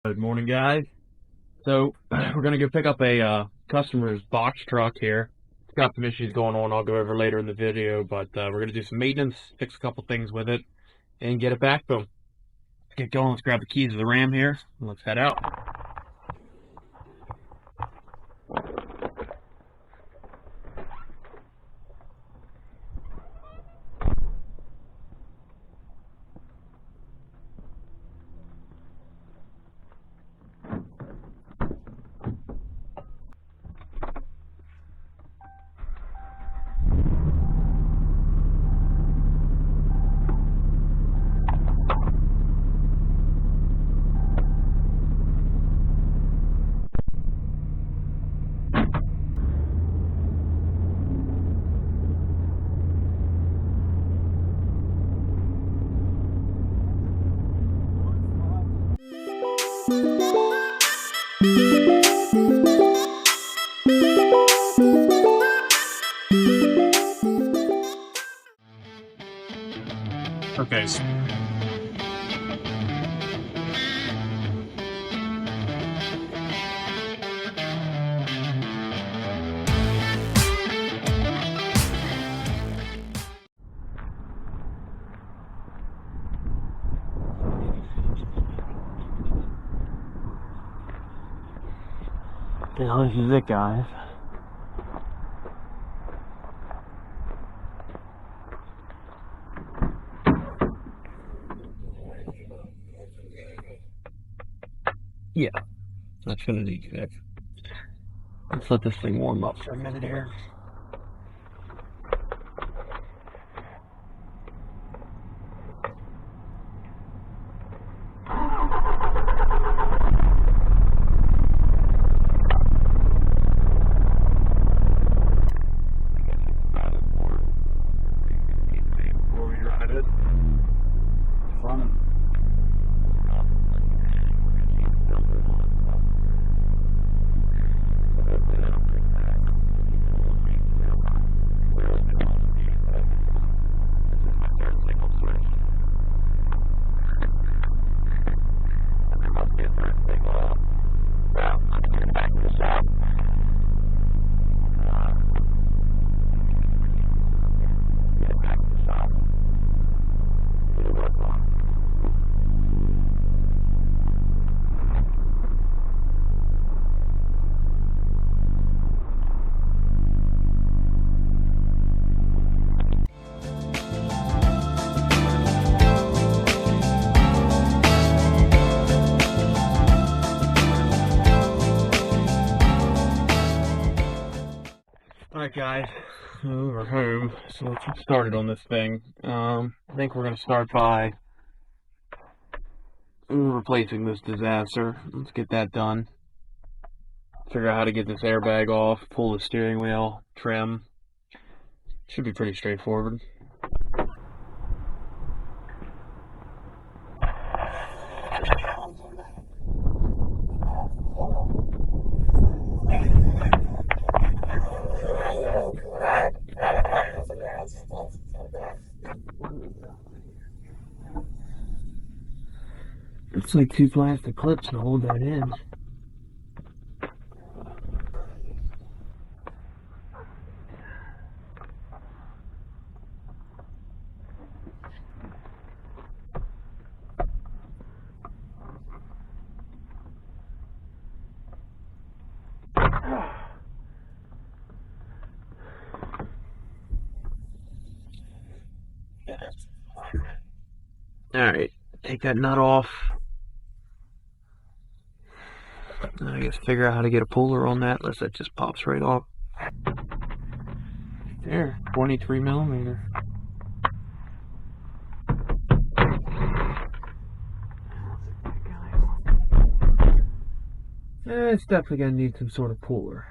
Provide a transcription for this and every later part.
Good morning, guys. So we're gonna go pick up a customer's box truck here. It's got some issues going on. I'll go over later in the video, but we're gonna do some maintenance, fix a couple things with it, and get it back to them. Let's get going. Let's grab the keys of the Ram here, and let's head out. Okay. Now this is it, guys. Yeah, that's gonna need fixed. Let's let this thing warm up for a minute here. Alright guys, we're home, so let's get started on this thing. I think we're going to start by replacing this Disater. Let's get that done. Figure out how to get this airbag off, pull the steering wheel, trim. Should be pretty straightforward. It's like two plastic clips to hold that in. Alright, take that nut off. I guess figure out how to get a puller on that, unless that just pops right off. There, 23 millimeter. It's definitely gonna need some sort of puller.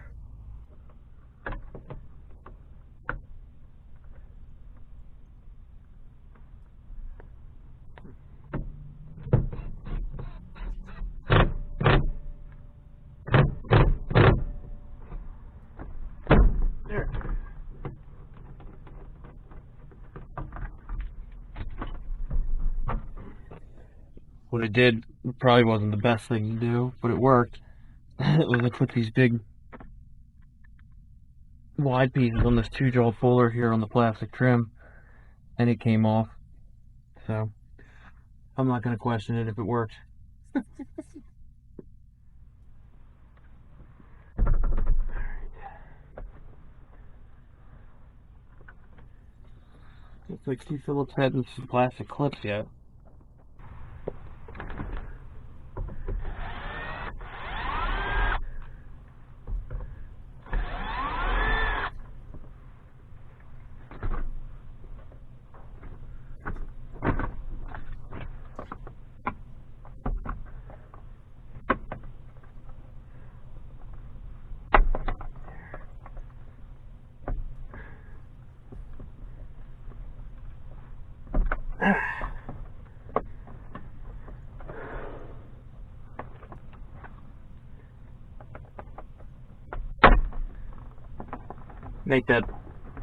What I did It probably wasn't the best thing to do, but it worked. It was I put these big wide pieces on this 2-jaw fuller here on the plastic trim, and it came off. So I'm not going to question it if it works. Looks like 2 Phillips heads and some plastic clips yet. Make that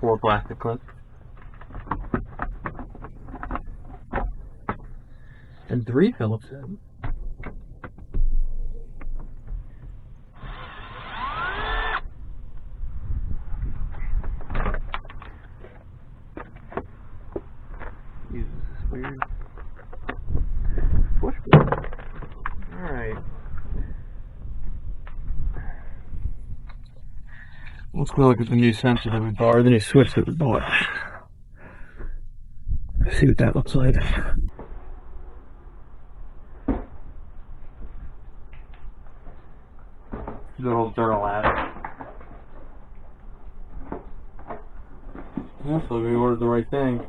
4 plastic clips. And 3 Phillips heads. Use this weird pushboard. Alright. Let's go look at the new sensor that we bought, or the new switch that we bought. See what that looks like. Good old journal ad. Yeah, so we ordered the right thing.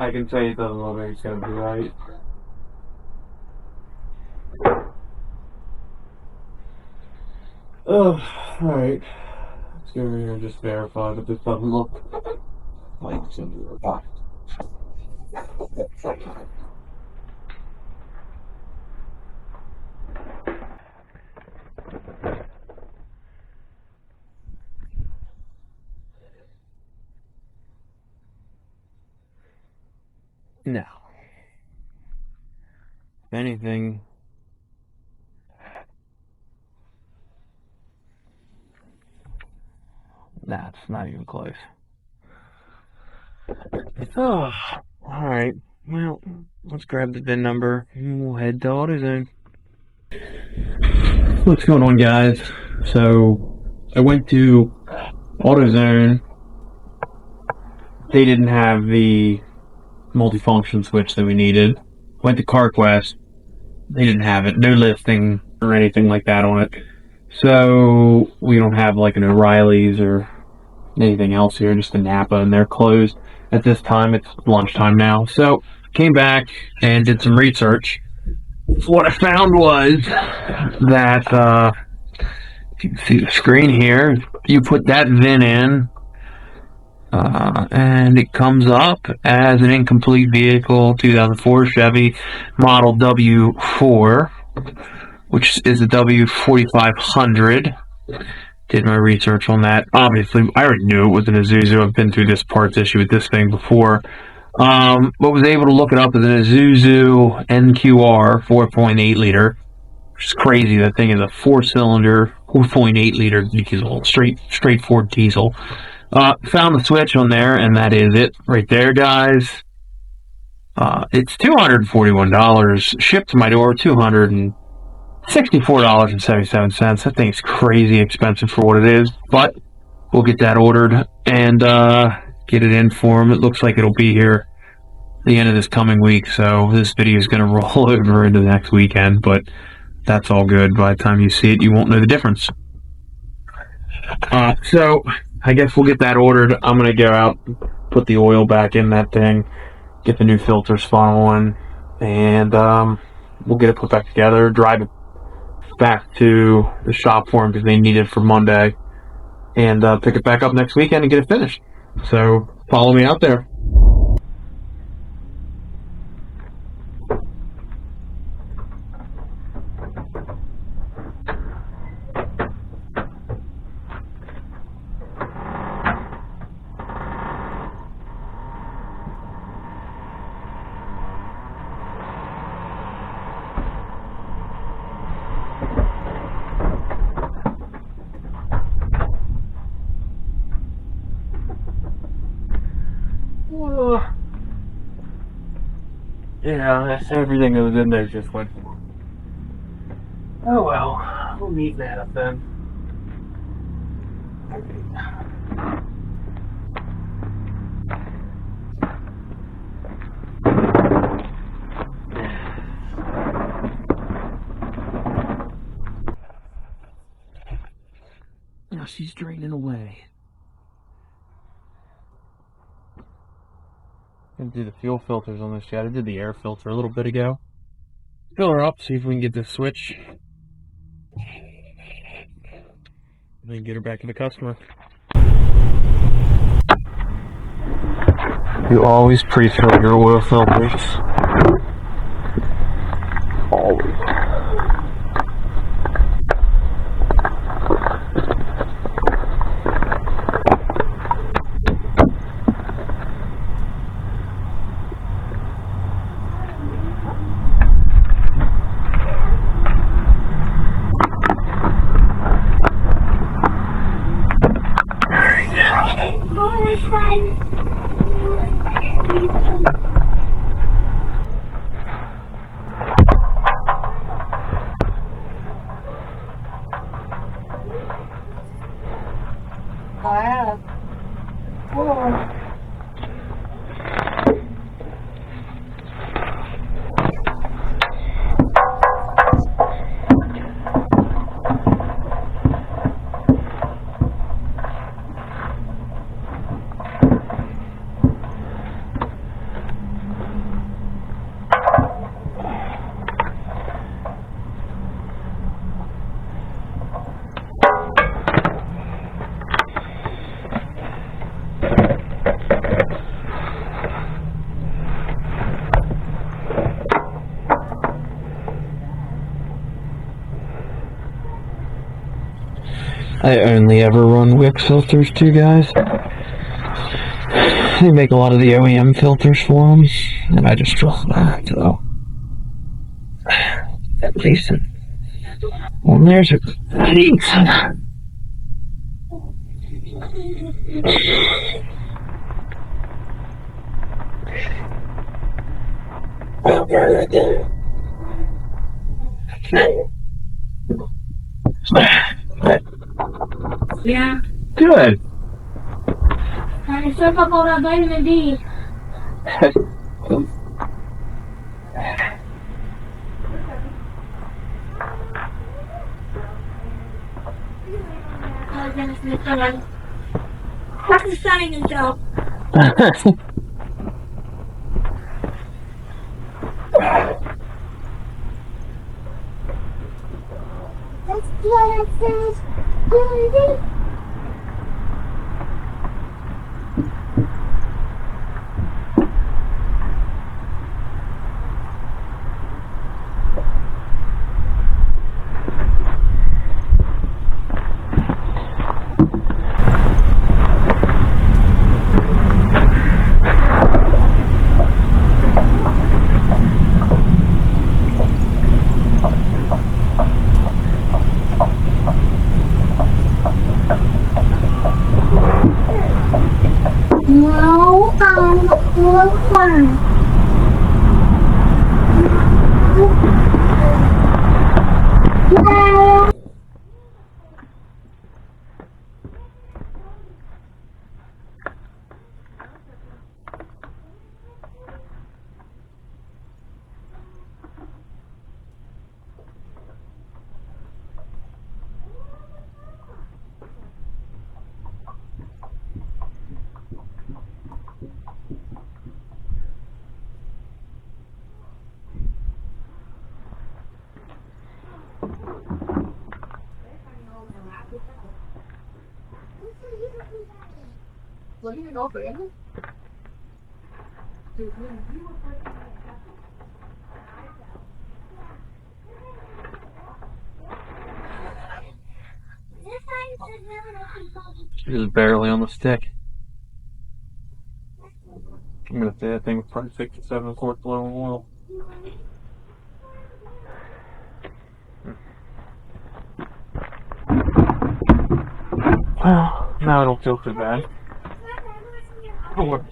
I can say it doesn't look like it's gonna be right. Oh, alright. Let's go over here and just verify that this doesn't look like it's gonna be right. No. If anything, that's not even close. Oh, alright. Well, let's grab the VIN number and we'll head to AutoZone. What's going on, guys? So, I went to AutoZone. They didn't have the multifunction switch that we needed. Went to CarQuest. They didn't have it. No listing or anything like that on it. So we don't have like an O'Reilly's or anything else here, just a Napa, and they're closed at this time. It's lunchtime now. So came back and did some research. What I found was that if you can see the screen here, you put that VIN in, and it comes up as an incomplete vehicle, 2004 Chevy model W4, which is a W4500. Did my research on that. Obviously, I already knew it was an Izuzu. I've been through this parts issue with this thing before. But was able to look it up as an Izuzu NQR 4.8 liter, which is crazy. That thing is a 4-cylinder, 4.8 liter diesel, straightforward diesel. Found the switch on there, and that is it right there, guys. It's $241 shipped to my door, $264.77. That thing's crazy expensive for what it is, but we'll get that ordered and get it in for them. It looks like it'll be here the end of this coming week, so this video is going to roll over into the next weekend, but that's all good. By the time you see it, you won't know the difference. So I guess we'll get that ordered. I'm going to go out, put the oil back in that thing, get the new filter spun on, and we'll get it put back together, drive it back to the shop for them because they need it for Monday, and pick it back up next weekend and get it finished. So follow me out there. Yeah, that's everything that was in there just went. Oh well, we'll meet that then. Now she's draining away. Gonna do the fuel filters on this yet. I did the air filter a little bit ago. Fill her up, see if we can get this switch. And then get her back to the customer. You always pre-fill your oil filters. Always. I only ever run Wick filters too, guys. They make a lot of the OEM filters for them, and I just draw that, though. At least. Well, there's a piece. Yeah. Good. I took up all that vitamin D. Oh, goodness, my son. What's the sunning himself? That's what it says. No, no fun. No. Just barely on the stick. I'm gonna say that thing was probably 67 quarts low in oil. Well, now I don't feel too bad. Oh,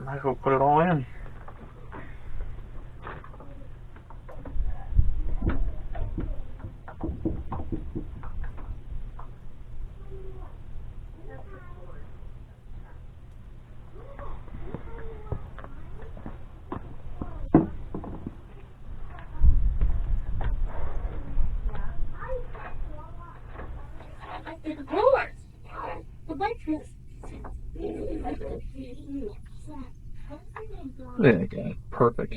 might as well put it all in. There you go. Perfect.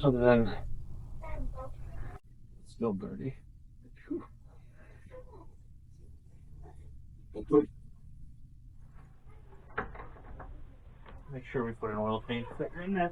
Other than it's still dirty. Make sure we put an oil change sticker in there.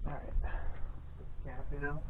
Alright. Cap it out.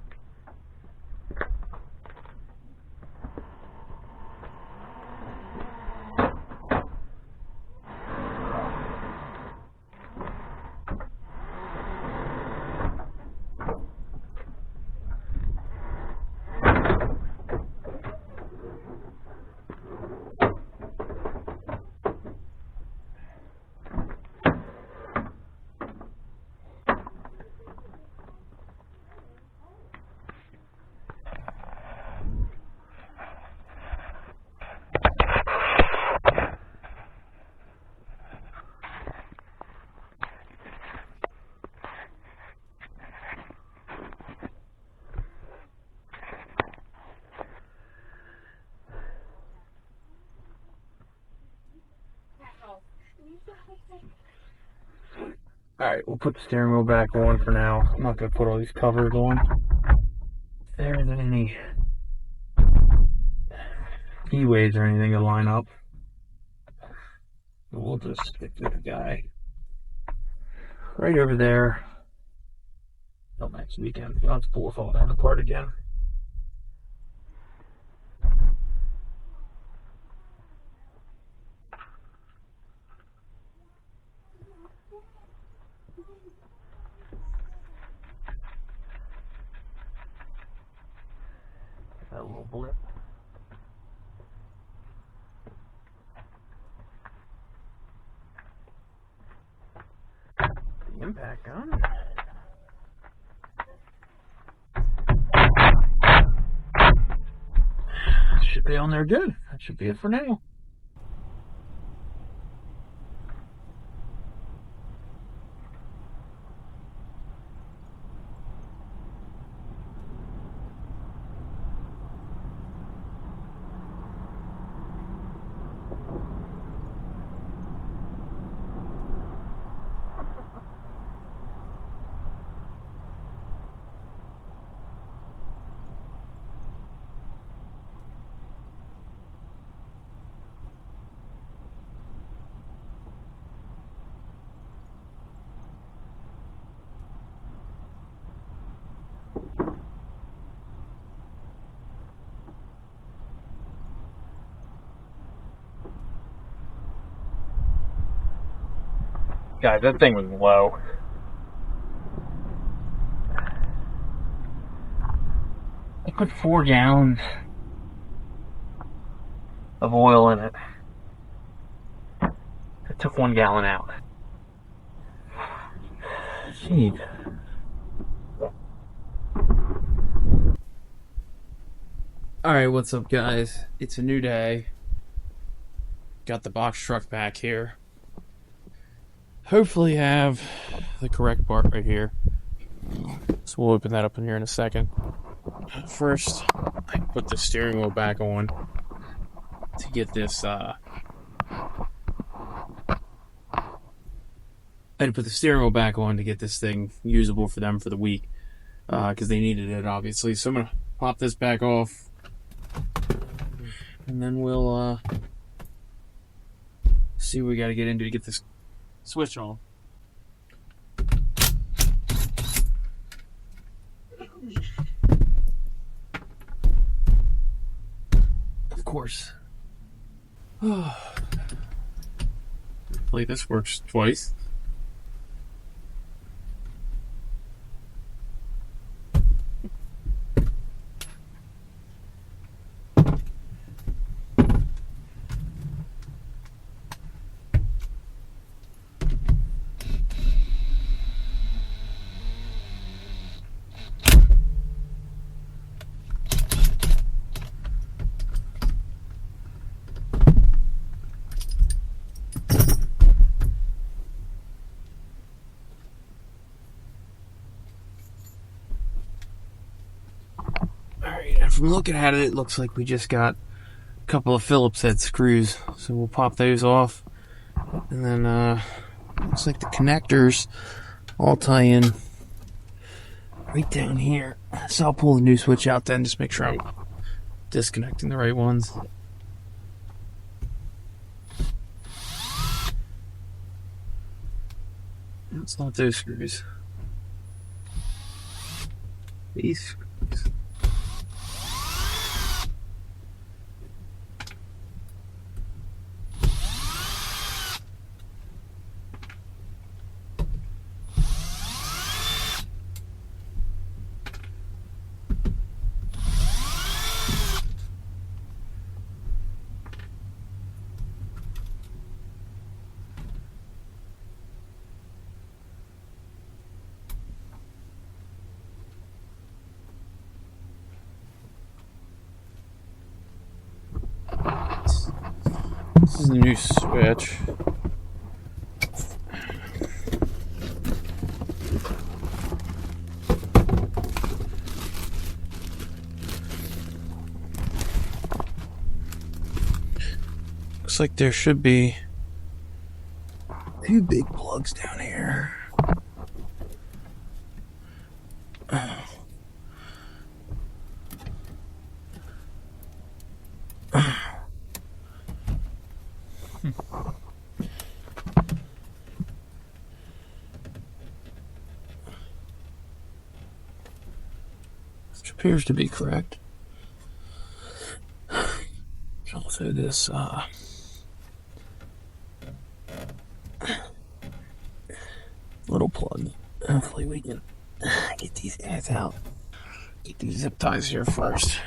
Alright, we'll put the steering wheel back on for now. I'm not going to put all these covers on. If there isn't any E-ways or anything to line up, we'll just stick to the guy right over there till next weekend. God's pool fall down apart again. That little blip. The impact gun. Should be on there good. That should be it for now. Guys, that thing was low. I put 4 gallons of oil in it. I took 1 gallon out. Jeez. Alright, what's up, guys? It's a new day. Got the box truck back here. Hopefully have the correct part right here. So we'll open that up in here in a second. First, I put the steering wheel back on to get this, I had to put the steering wheel back on to get this thing usable for them for the week. Because they needed it, obviously. So I'm going to pop this back off. And then we'll, see what we got to get into to get this switch on. Of course. Hopefully this works twice. And from looking at it, it looks like we just got a couple of Phillips head screws. So we'll pop those off. And then, looks like the connectors all tie in right down here. So I'll pull the new switch out then, just make sure I'm disconnecting the right ones. It's not those screws. These screws. This is a new switch. Looks like there should be 2 big plugs down here. Which appears to be correct. Also this little plug. Hopefully we can get these guys out. Get these zip ties here first.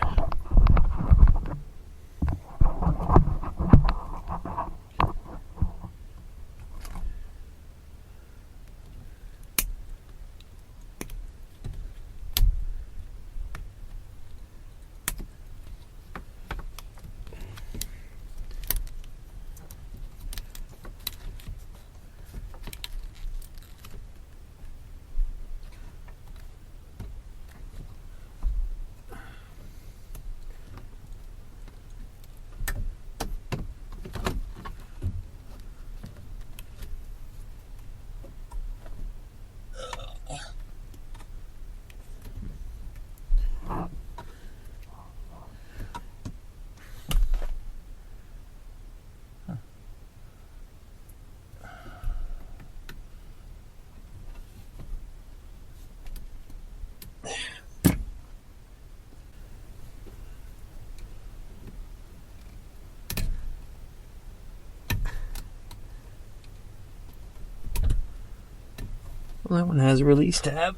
Well, that one has a release tab.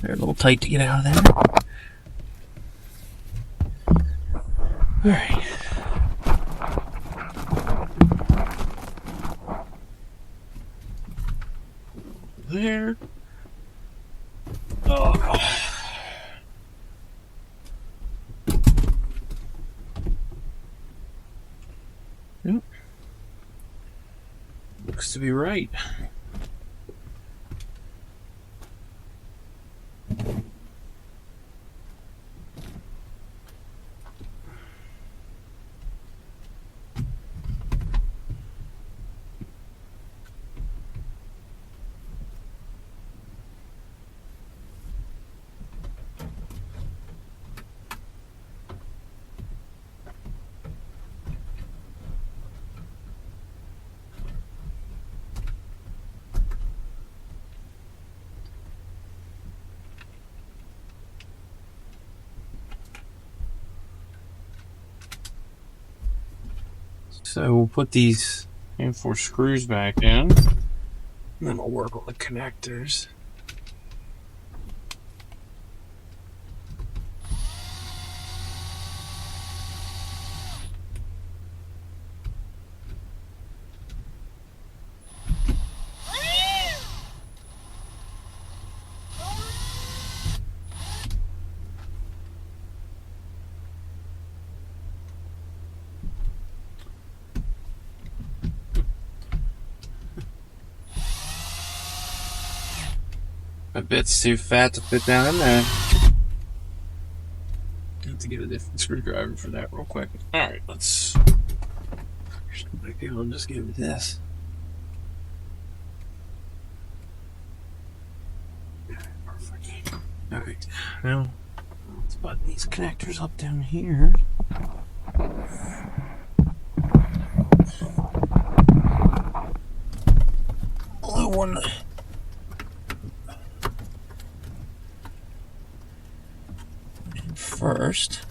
They're a little tight to get out of there. Alright. There. Oh. Yep. Looks to be right. So we'll put these four screws back in, and then we'll work on the connectors. My bit's too fat to fit down in there. Have to get a different screwdriver for that real quick. Alright, let's... I'll just give it this. Perfect. Alright, now let's button these connectors up down here. Blue one. First.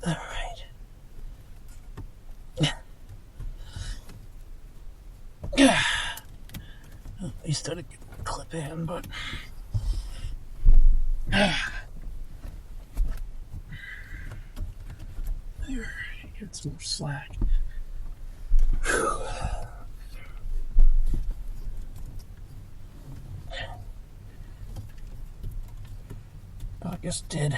All right. At least I didn't get the clip in, but there, get some more slack. I just did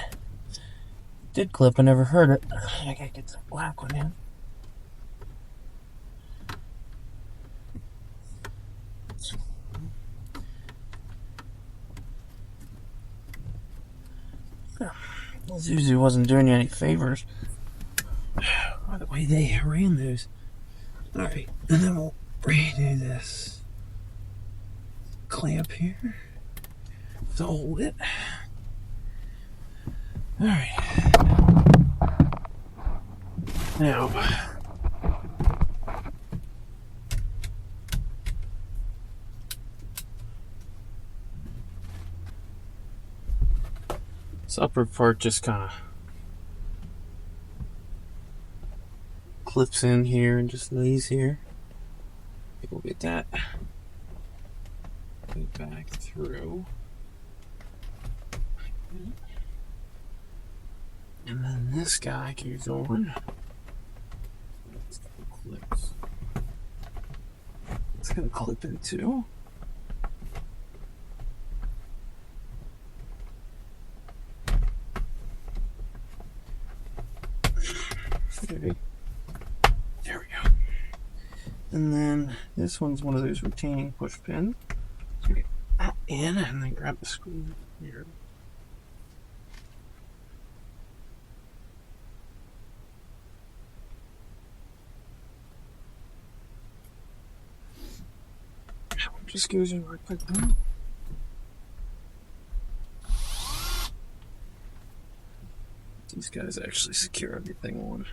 did clip, I never heard it. I gotta get the black one in. Izuzu wasn't doing you any favors by the way they ran those. Alright, and then we'll redo this clamp here to hold it. Alright. Now, this upper part just kind of clips in here and just lays here. We'll get that back through. And then this guy keeps on. Clips. It's gonna clip in too. Okay. There we go. And then this one's one of those retaining push pins. So get that in and then grab the screw here. Just goes in right like that. These guys actually secure everything on.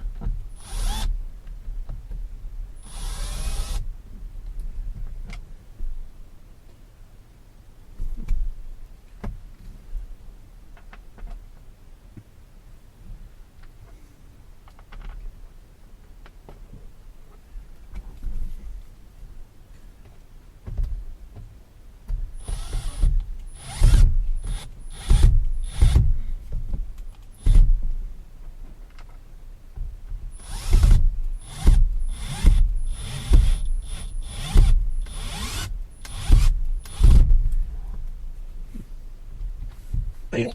They don't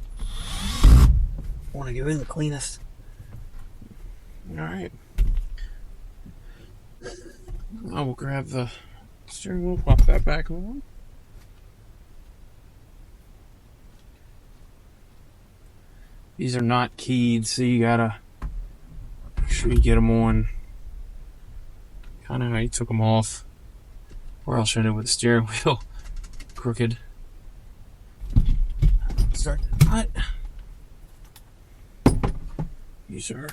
want to go in the cleanest. Alright. I will grab the steering wheel, pop that back on. These are not keyed, so you gotta make sure you get them on kind of how you took them off, or else you end up with the steering wheel crooked. Start the nut. These are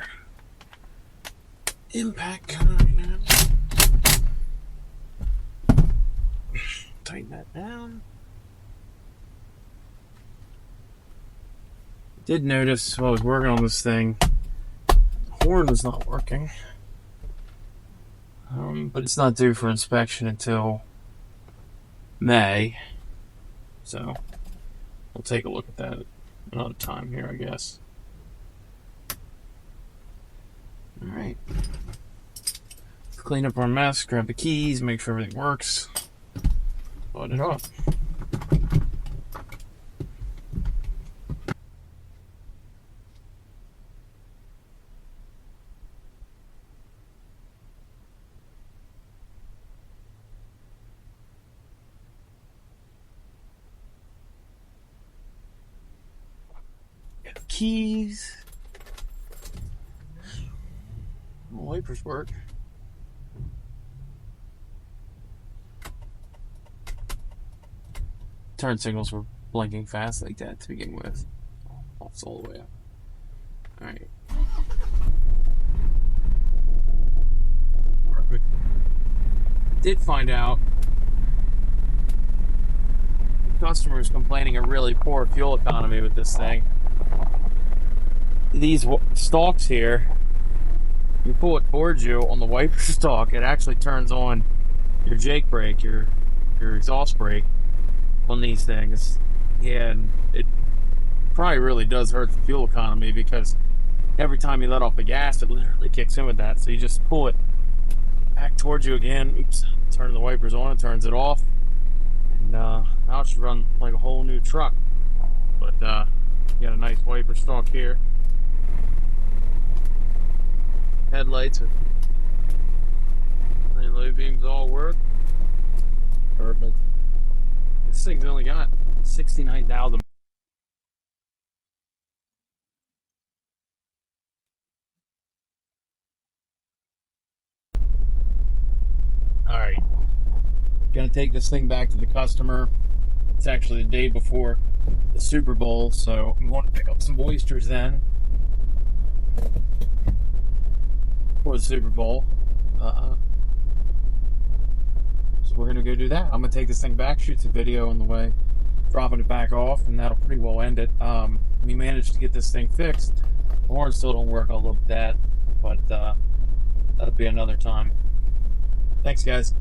impact coming right now. Tighten that down. Did notice while I was working on this thing, the horn was not working. But it's not due for inspection until May. So we'll take a look at that another time here, I guess. Alright. Clean up our mess, grab the keys, make sure everything works. Load it up. Got the keys. The wipers work. Turn signals were blinking fast like that to begin with. It's all the way up. Alright. Perfect. Did find out customers complaining of really poor fuel economy with this thing. These stalks here, you pull it towards you on the wiper stalk, it actually turns on your Jake brake, your exhaust brake on these things. Yeah, and it probably really does hurt the fuel economy because every time you let off the gas, it literally kicks in with that. So you just pull it back towards you again. Oops, turn the wipers on, it turns it off, and now it should run like a whole new truck. But you got a nice wiper stalk here. headlights and low beams all work. Perfect. This thing's only got 69,000. All right, gonna take this thing back to the customer. It's actually the day before the Super Bowl, so I'm going to pick up some oysters then for the Super Bowl. So we're gonna go do that. I'm gonna take this thing back, shoot some video on the way, dropping it back off, and that'll pretty well end it. We managed to get this thing fixed. The horn still don't work. I'll look at that, but that'll be another time. Thanks, guys.